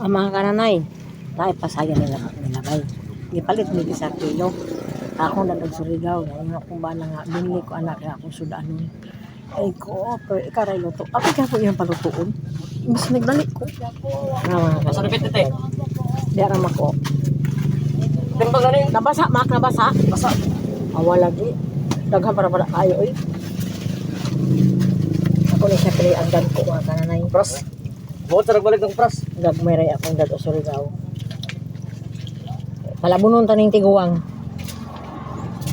Ang mga kananay, dahil pasaya nila nilagay. Gipalit ni sa kilo. Ako na nagsurigaw, ngayon akong bala nga, binili ko anak na akong sudanon. Ay ko, pero ikaray luto. Ako kaya po yung palutuon. Mas nagdali ko. Masa repit ito eh. Di aram ako. Timbang na rin. Nabasa, mak, nabasa. Basa. Awa lagi. Daghan para ayo eh. Ako ni siya kaya agad ko mga kananay. Pras. Buot sa nagbalik ng pras. Gagmeray akong dad o surigaw. Palabunon taning tiguang.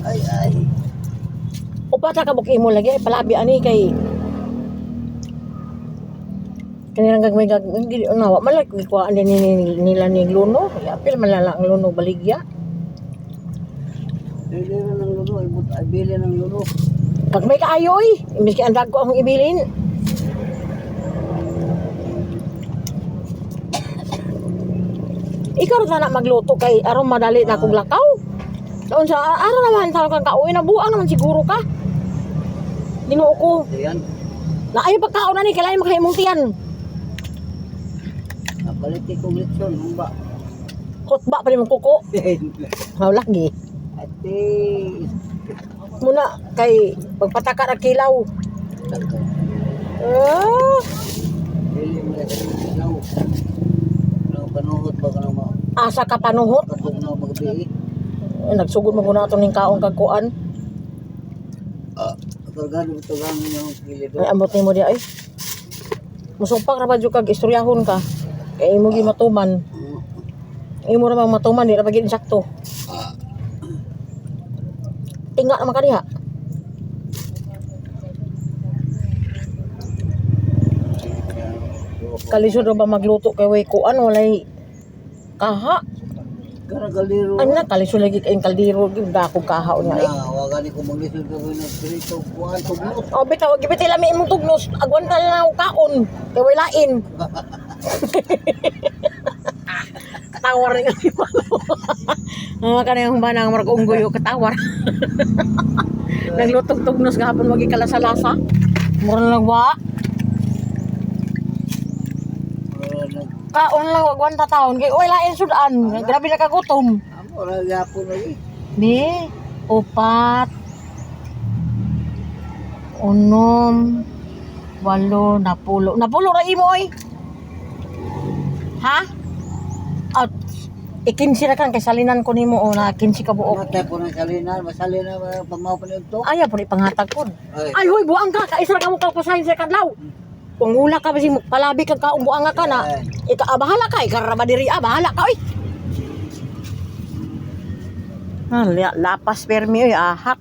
Ay. Upa ta kabuk imo lagi ay palabi ani kay kanirang gagmay hindi nawa malak kuan din nila ni luno kaya apil malala ang luno baligya. Bili na ng luno. Ay bili ng luno. Gagmay kaayo imbis kay andag ko akong ibilin. Ikaw ra na magluto kay aron madali na kog lakaw. Doon sa araw naman sa kang kauwi na buang naman siguro ka. Ginoo ko. Ayan. Na ay pagkaon na ni kailangan makahimong tiyan. Napalit kong lechon. Humba. Hotba pa rin mong kuko. Hawlak gi. Ate. Muna kay pagpataka ng kilaw. Ah, Bili mo na sa ilaw. Panuhot ba ka na mga asa ka panuhot. katog na magbihi? Nagsugod mo guna itong kaong kagkuan. Kargado ito lang yung kilido. Ay amot ni mo di ay. Musumpak ra ba jud kag istoryahon ka. Kay imo gi matuman. Imo ra mang matuman di ra pagin insakto. Tinga naman ka diha. Kalisod ra ba magluto kay way kuan walay kaha. Karagaliro. Ano kalisod lagi kay kaldero gyud dako kaha unya ay. Wagan ko maglisod ko ng spirito kuan tugnos. Oh, bitaw, gibiti lami imong tugnos. Agwan ka lang ako kaon. Kaya way lain. Katawar nga ni Malo. Mga kanang banang marag unggoy o katawar. Naglutog tugnos gahapon wagi kalasa-lasa. Mura lang wa. Kaon lang wag 1 taon kay way lain sudan. Grabe na kagutom. Amo ra gyapon lagi. Ni, upat, unom, 8, 10. 10 ra imo oy. Ha? At ikinsi ra kan kay salinan ko nimo o na 15 ka buok. Matay po ng salinan, masalina pamaw pa nito. Aya pud ipangatag pod. Ay. Ay hoy buang ka, kaisa ra ka mo kapasahin sa kadlaw. Kung hula ka basi palabi ka kaong buang ka na. Bahala ka, ikaraba diri bahala ka oy. Lapas permi oy ahak.